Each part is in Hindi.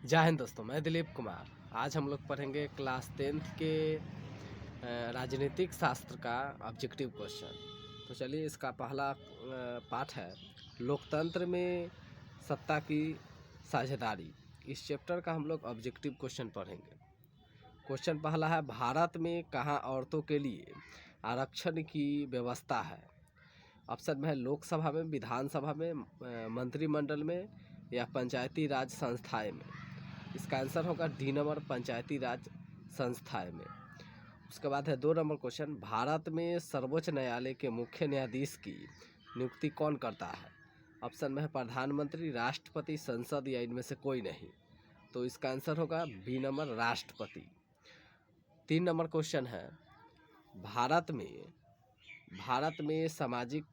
जय हिंद दोस्तों, मैं दिलीप कुमार। आज हम लोग पढ़ेंगे क्लास 10th के राजनीतिक शास्त्र का ऑब्जेक्टिव क्वेश्चन। तो चलिए, इसका पहला पाठ है लोकतंत्र में सत्ता की साझेदारी। इस चैप्टर का हम लोग ऑब्जेक्टिव क्वेश्चन पढ़ेंगे। क्वेश्चन पहला है, भारत में कहाँ औरतों के लिए आरक्षण की व्यवस्था है? ऑप्शन में है लोकसभा में, विधानसभा में, मंत्रिमंडल में या पंचायती राज संस्थाएं में। इसका आंसर होगा डी नंबर, पंचायती राज संस्थाएं में। उसके बाद है 2 नंबर क्वेश्चन, भारत में सर्वोच्च न्यायालय के मुख्य न्यायाधीश की नियुक्ति कौन करता है? ऑप्शन में है प्रधानमंत्री, राष्ट्रपति, संसद या इनमें से कोई नहीं। तो इसका आंसर होगा बी नंबर, राष्ट्रपति। 3 नंबर क्वेश्चन है, भारत में सामाजिक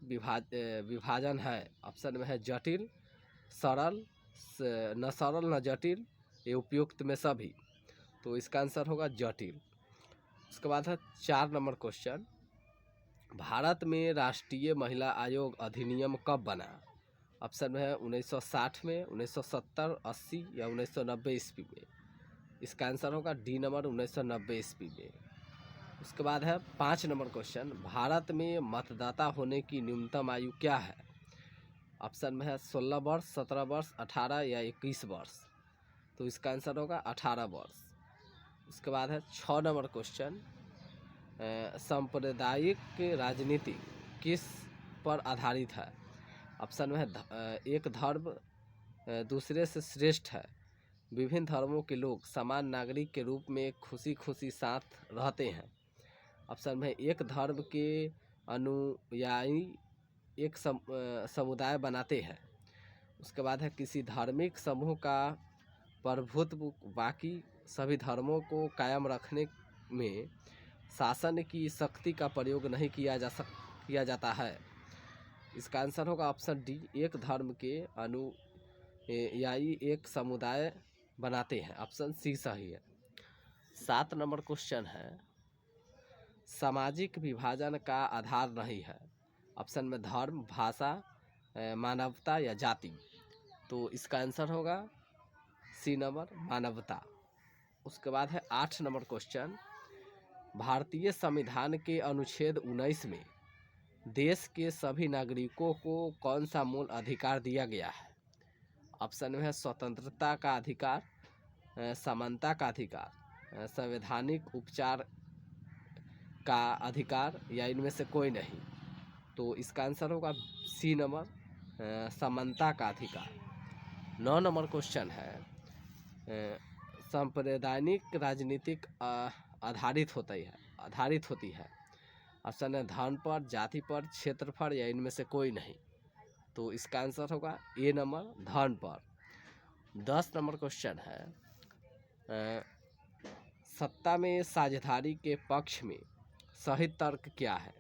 विभाजन है। ऑप्शन में है जटिल, सरल, न सरल न जटिल, ये उपयुक्त में सभी। तो इसका आंसर होगा जटिल। उसके बाद है 4 नंबर क्वेश्चन, भारत में राष्ट्रीय महिला आयोग अधिनियम कब बना? ऑप्शन में है 1960 में, 1970, 80 या 1990 ईस्वी में। इसका आंसर होगा डी नंबर, 1990 ईस्वी में। उसके बाद है 5 नंबर क्वेश्चन, भारत में मतदाता होने की न्यूनतम आयु क्या है? ऑप्शन में है 16 वर्ष, 17 वर्ष, 18 या 21 वर्ष। तो इसका आंसर होगा 18 वर्ष। उसके बाद है 6 नंबर क्वेश्चन, सांप्रदायिक राजनीति किस पर आधारित है? ऑप्शन में है एक धर्म दूसरे से श्रेष्ठ है, विभिन्न धर्मों के लोग समान नागरिक के रूप में खुशी खुशी साथ रहते हैं। ऑप्शन में एक धर्म के अनुयायी एक समुदाय बनाते हैं। उसके बाद है किसी धार्मिक समूह का प्रभुत्व बाकी सभी धर्मों को कायम रखने में शासन की शक्ति का प्रयोग नहीं किया जाता है। इसका आंसर होगा ऑप्शन डी, एक धर्म के अनुयायी एक समुदाय बनाते हैं। ऑप्शन सी सही है। 7 नंबर क्वेश्चन है, सामाजिक विभाजन का आधार नहीं है। ऑप्शन में धर्म, भाषा, मानवता या जाति। तो इसका आंसर होगा सी नंबर, मानवता। उसके बाद है 8 नंबर क्वेश्चन, भारतीय संविधान के अनुच्छेद 19 में देश के सभी नागरिकों को कौन सा मूल अधिकार दिया गया है? ऑप्शन में है स्वतंत्रता का अधिकार, समानता का अधिकार, संवैधानिक उपचार का अधिकार या इनमें से कोई नहीं। तो इसका आंसर होगा सी नंबर, समानता का अधिकार। 9 नंबर क्वेश्चन है, सांप्रदायिक राजनीतिक आधारित होती है। ऑप्शन है धर्म पर, जाति पर, क्षेत्रफल या इनमें से कोई नहीं। तो इसका आंसर होगा ए नंबर, धर्म पर। 10 नंबर क्वेश्चन है, सत्ता में साझेदारी के पक्ष में सही तर्क क्या है?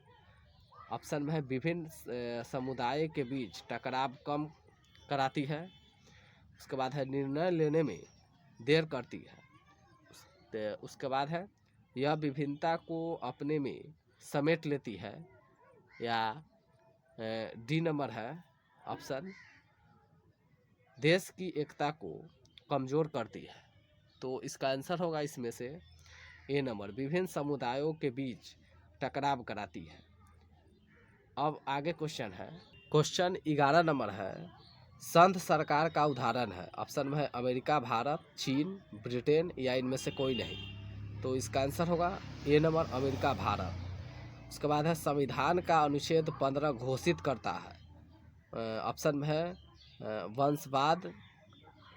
ऑप्शन में है विभिन्न समुदाय के बीच टकराव कम कराती है। उसके बाद है निर्णय लेने में देर करती है। उसके बाद है यह विभिन्नता को अपने में समेट लेती है। या डी नंबर है ऑप्शन, देश की एकता को कमज़ोर करती है। तो इसका आंसर होगा इसमें से ए नंबर, विभिन्न समुदायों के बीच टकराव कराती है। अब आगे क्वेश्चन है, क्वेश्चन 11 नंबर है, संघ सरकार का उदाहरण है। ऑप्शन में है अमेरिका, भारत, चीन, ब्रिटेन या इनमें से कोई नहीं। तो इसका आंसर होगा ए नंबर, अमेरिका, भारत। उसके बाद है संविधान का अनुच्छेद 15 घोषित करता है। ऑप्शन में है वंशवाद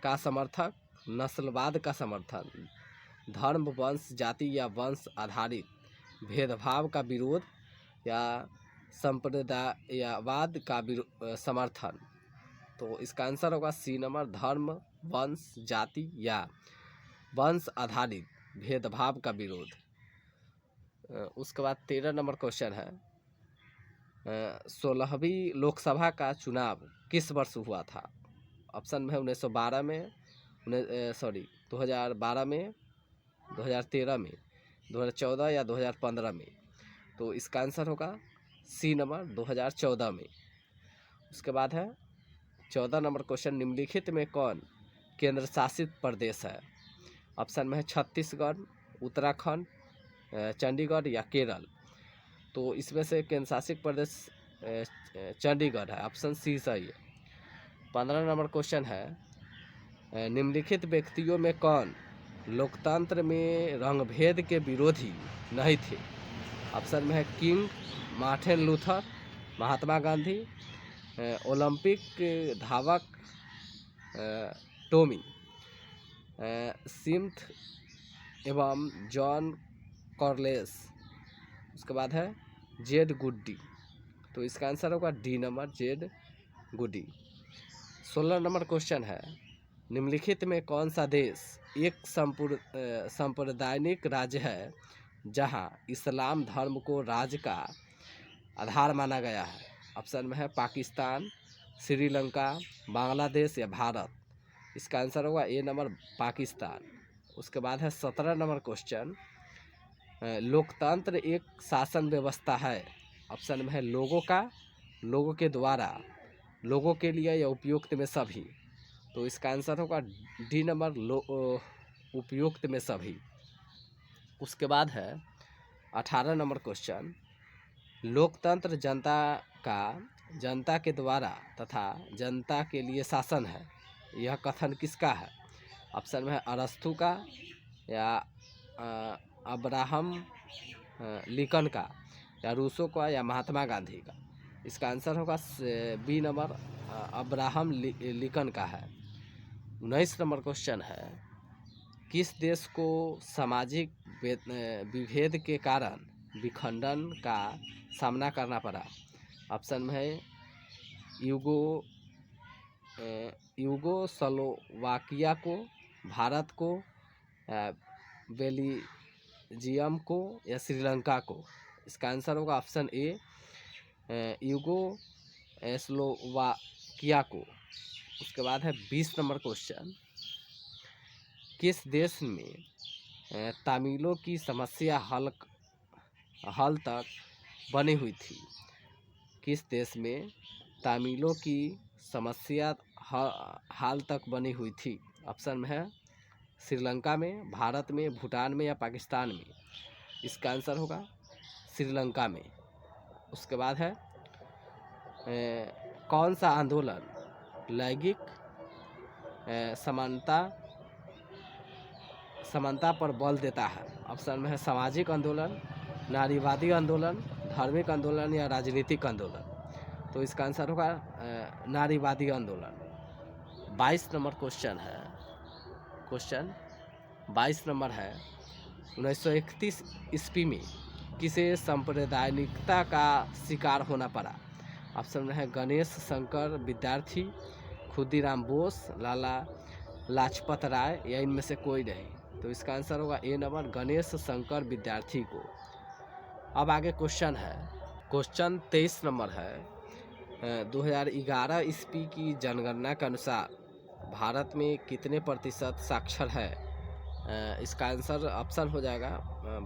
का समर्थक, नस्लवाद का समर्थन, धर्म, वंश, जाति या वंश आधारित भेदभाव का विरोध या संप्रदायवाद का समर्थन। तो इसका आंसर होगा सी नंबर, धर्म, वंश, जाति या वंश आधारित भेदभाव का विरोध। उसके बाद 13 नंबर क्वेश्चन है, 16वीं लोकसभा का चुनाव किस वर्ष हुआ था? ऑप्शन में है 1912 में, 2012 में, 2013 में, 2014 या 2015 में। तो इसका आंसर होगा सी नंबर, 2014 में। उसके बाद है 14 नंबर क्वेश्चन, निम्नलिखित में कौन केंद्र शासित प्रदेश है? ऑप्शन में है छत्तीसगढ़, उत्तराखंड, चंडीगढ़ या केरल। तो इसमें से केंद्र शासित प्रदेश चंडीगढ़ है, ऑप्शन सी सही है। 15 नंबर क्वेश्चन है, निम्नलिखित व्यक्तियों में कौन लोकतंत्र में रंगभेद के विरोधी नहीं थे? ऑप्शन में है king, Martin Luther, Mahatma Gandhi, Olympic धावक टोमी स्मिथ एवं जॉन कॉर्लेस। उसके बाद है जेड गुडी। तो इसका आंसर होगा डी नंबर, जेड गुडी। 16 नंबर क्वेश्चन है, निम्नलिखित में कौन सा देश एक सांप्रदायिक राज्य है जहां इस्लाम धर्म को राज्य का आधार माना गया है? ऑप्शन में है पाकिस्तान, श्रीलंका, बांग्लादेश या भारत। इसका आंसर होगा ए नंबर, पाकिस्तान। उसके बाद है 17 नंबर क्वेश्चन, लोकतंत्र एक शासन व्यवस्था है। ऑप्शन में है लोगों का, लोगों के द्वारा, लोगों के लिए या उपयुक्त में सभी। तो इसका आंसर होगा डी नंबर, उपयुक्त में सभी। उसके बाद है 18 नंबर क्वेश्चन, लोकतंत्र जनता के द्वारा तथा जनता के लिए शासन है, यह कथन किसका है? ऑप्शन में है अरस्तु का या अब्राहम लिंकन का या रूसो का या महात्मा गांधी का। इसका आंसर होगा बी नंबर, अब्राहम लिंकन का है। 19 नंबर क्वेश्चन है, किस देश को सामाजिक विभेद के कारण विखंडन का सामना करना पड़ा? ऑप्शन में है यूगोस्लोवाकिया को, भारत को, बेल्जियम को या श्रीलंका को। इसका आंसर होगा ऑप्शन ए, यूगोस्लोवाकिया को। उसके बाद है 20 नंबर क्वेश्चन, किस देश में तमिलों की समस्या हल तक बनी हुई थी? किस देश में तमिलों की समस्या हाल तक बनी हुई थी? ऑप्शन में है श्रीलंका में, भारत में, भूटान में या पाकिस्तान में। इसका आंसर होगा श्रीलंका में। उसके बाद है कौन सा आंदोलन लैंगिक समानता पर बल देता है? ऑप्शन में है सामाजिक आंदोलन, नारीवादी आंदोलन, धार्मिक आंदोलन या राजनीतिक आंदोलन। तो इसका आंसर होगा नारीवादी आंदोलन। 22 नंबर क्वेश्चन है, क्वेश्चन 22 नंबर है, 1931 ईस्वी में किसे सांप्रदायिकता का शिकार होना पड़ा? ऑप्शन में है गणेश शंकर विद्यार्थी, खुदीराम बोस, लाला लाजपत राय या इनमें से कोई नहीं। तो इसका आंसर होगा ए नंबर, गणेश शंकर विद्यार्थी को। अब आगे क्वेश्चन है, क्वेश्चन 23 नंबर है, 2011 ईस्वी की जनगणना के अनुसार भारत में कितने प्रतिशत साक्षर है? इसका आंसर ऑप्शन हो जाएगा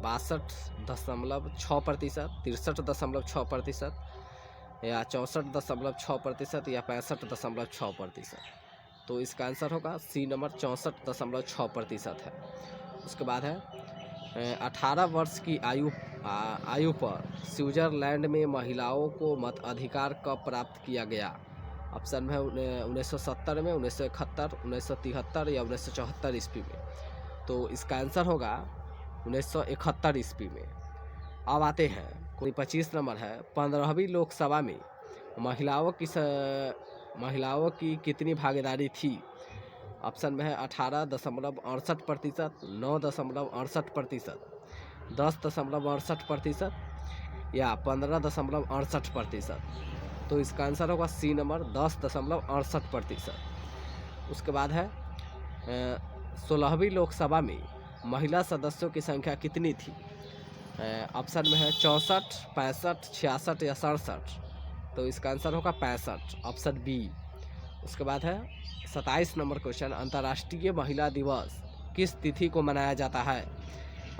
62.6%, 63.6% या 64.6% या 65.6%। तो इसका आंसर होगा सी नंबर, 64.6% है। उसके बाद है 18 वर्ष की आयु पर स्विट्जरलैंड में महिलाओं को मताधिकार कब प्राप्त किया गया? ऑप्शन में है 1970 में, 1971, 1973 या 1974 ईस्वी में। तो इसका आंसर होगा 1971 ईस्वी में। अब आते हैं 25 नंबर है, 15वीं लोकसभा में महिलाओं की कितनी भागीदारी थी? ऑप्शन में है 18.68%, 9.68%, 10.68% या 15.68%। तो इसका आंसर होगा सी नंबर, 10.68%। उसके बाद है 16वीं लोकसभा में महिला सदस्यों की संख्या कितनी थी? ऑप्शन में है 64, 65, 66 या 67। तो इसका आंसर होगा 65, ऑप्शन बी। उसके बाद है 27 नंबर क्वेश्चन, अंतर्राष्ट्रीय महिला दिवस किस तिथि को मनाया जाता है?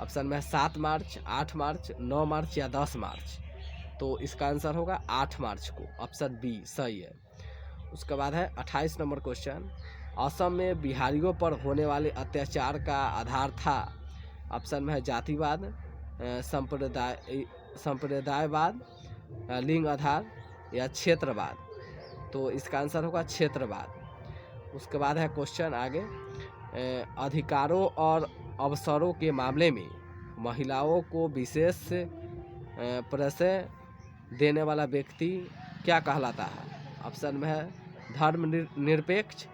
ऑप्शन में है 7 मार्च, 8 मार्च, 9 मार्च या 10 मार्च। तो इसका आंसर होगा 8 मार्च को, ऑप्शन बी सही है। उसके बाद है 28 नंबर क्वेश्चन, असम में बिहारियों पर होने वाले अत्याचार का आधार था। ऑप्शन में है जातिवाद, संप्रदायवाद, लिंग आधार या क्षेत्रवाद। तो इसका आंसर होगा क्षेत्रवाद। उसके बाद है क्वेश्चन आगे, अधिकारों और अवसरों के मामले में महिलाओं को विशेष प्रश्रय देने वाला व्यक्ति क्या कहलाता है? ऑप्शन में है धर्म निरपेक्ष,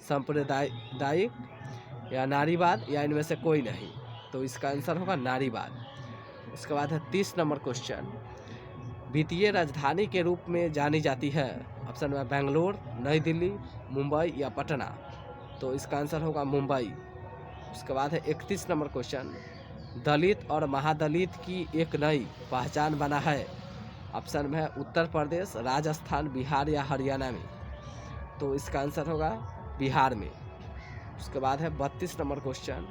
सांप्रदायिक या नारीवाद या इनमें से कोई नहीं। तो इसका आंसर होगा नारीवाद। उसके बाद है 30 नंबर क्वेश्चन, वित्तीय राजधानी के रूप में जानी जाती है। ऑप्शन में बेंगलोर, नई दिल्ली, मुंबई या पटना। तो इसका आंसर होगा मुंबई। उसके बाद है 31 नंबर क्वेश्चन, दलित और महादलित की एक नई पहचान बना है। ऑप्शन में है उत्तर प्रदेश, राजस्थान, बिहार या हरियाणा में। तो इसका आंसर होगा बिहार में। उसके बाद है 32 नंबर क्वेश्चन,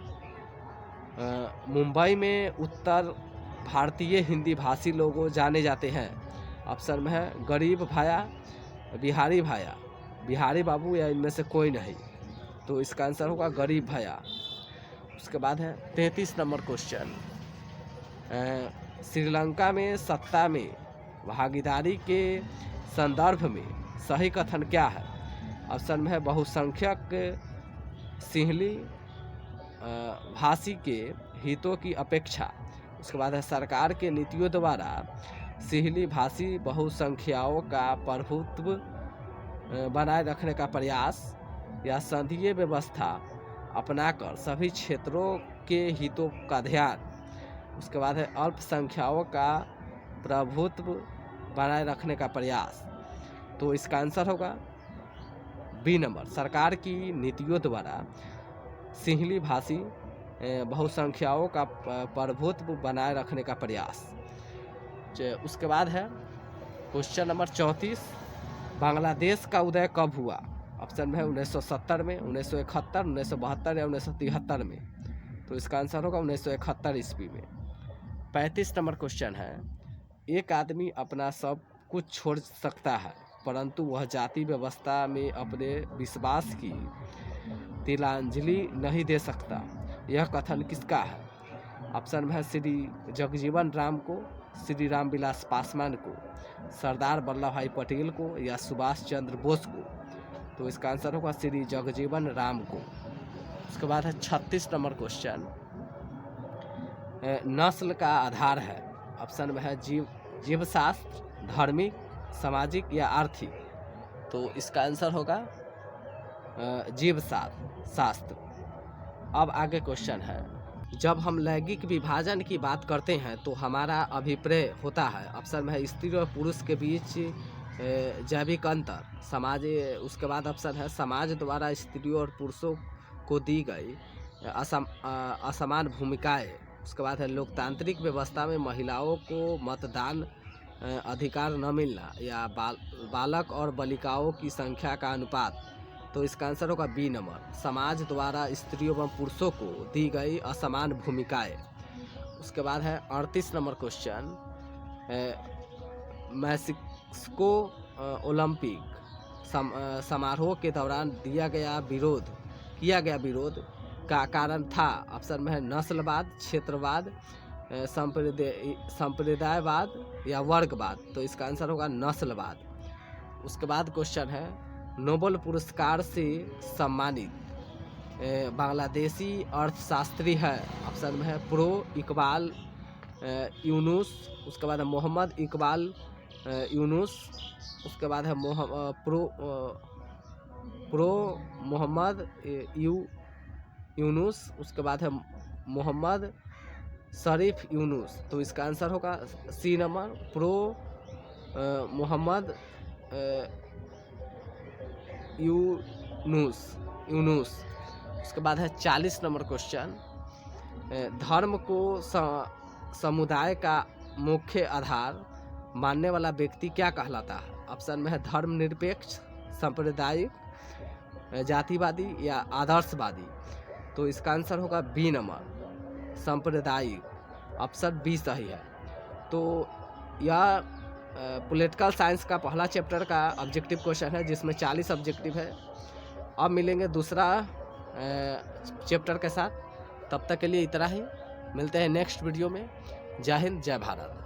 मुंबई में उत्तर भारतीय हिंदी भाषी लोग जाने जाते हैं। ऑप्शन में है गरीब भाया, बिहारी भाया, बिहारी बाबू या इनमें से कोई नहीं। तो इसका आंसर होगा गरीब भाया। उसके बाद है 33 नंबर क्वेश्चन, श्रीलंका में सत्ता में भागीदारी के संदर्भ में सही कथन क्या है? ऑप्शन में है बहुसंख्यक सिंहली भाषी के हितों की अपेक्षा। उसके बाद है सरकार के नीतियों द्वारा सिंहली भाषी बहुसंख्याओं का प्रभुत्व बनाए रखने का प्रयास या संघीय व्यवस्था अपनाकर सभी क्षेत्रों के हितों का ध्यान। उसके बाद है अल्पसंख्याओं का प्रभुत्व बनाए रखने का प्रयास। तो इसका आंसर होगा बी नंबर, सरकार की नीतियों द्वारा सिंहली भाषी बहुसंख्याओं का प्रभुत्व बनाए रखने का प्रयास। उसके बाद है क्वेश्चन नंबर 34, बांग्लादेश का उदय कब हुआ? ऑप्शन में है 1970 में, 1971, 1972 या 1973 में। तो इसका आंसर होगा 1971 ईस्वी में। 35 नंबर क्वेश्चन है, एक आदमी अपना सब कुछ छोड़ सकता है परंतु वह जाति व्यवस्था में अपने विश्वास की तिलांजलि नहीं दे सकता, यह कथन किसका है? ऑप्शन में है श्री जगजीवन राम को, श्री रामविलास पासवान को, सरदार वल्लभ भाई पटेल को या सुभाष चंद्र बोस को। तो इसका आंसर होगा श्री जगजीवन राम को। उसके बाद है 36 नंबर क्वेश्चन, नस्ल का आधार है। ऑप्शन में है जीवशास्त्र, धार्मिक, सामाजिक या आर्थिक। तो इसका आंसर होगा जीवशास्त्र। अब आगे क्वेश्चन है, जब हम लैंगिक विभाजन की बात करते हैं तो हमारा अभिप्राय होता है। ऑप्शन में है स्त्री और पुरुष के बीच जैविक अंतर, समाज। उसके बाद ऑप्शन है समाज द्वारा स्त्रियों और पुरुषों को दी गई असमान भूमिकाएं। उसके बाद है लोकतांत्रिक व्यवस्था में महिलाओं को मतदान अधिकार न मिलना या बालक और बालिकाओं की संख्या का अनुपात। तो इसका आंसर होगा बी नंबर, समाज द्वारा स्त्रियों एवं पुरुषों को दी गई असमान भूमिकाएं। उसके बाद है 38 नंबर क्वेश्चन, मैक्सिको ओलंपिक समारोह के दौरान किया गया विरोध का कारण था। ऑप्शन में है नस्लवाद, क्षेत्रवाद, संप्रदायवाद या वर्गवाद। तो इसका आंसर होगा नस्लवाद। उसके बाद क्वेश्चन है, नोबेल पुरस्कार से सम्मानित बांग्लादेशी अर्थशास्त्री है। ऑप्शन में है प्रो इकबाल यूनुस। उसके बाद है मोहम्मद इकबाल यूनुस। उसके बाद है प्रो मोहम्मद यूनुस। उसके बाद है मोहम्मद शरीफ यूनुस। तो इसका आंसर होगा C number, prof Mohammad Yunus. उसके बाद है 40 नंबर क्वेश्चन, धर्म को समुदाय का मुख्य आधार मानने वाला व्यक्ति क्या कहलाता है? ऑप्शन में है धर्मनिरपेक्ष, सांप्रदायिक, जातिवादी या आदर्शवादी। तो इसका आंसर होगा बी नंबर, सांप्रदायिक। ऑप्शन बी सही है। तो यह पॉलिटिकल साइंस का पहला चैप्टर का ऑब्जेक्टिव क्वेश्चन है जिसमें 40 ऑब्जेक्टिव है। अब मिलेंगे दूसरा चैप्टर के साथ। तब तक के लिए इतना ही, मिलते हैं नेक्स्ट वीडियो में। जय हिंद, जय भारत।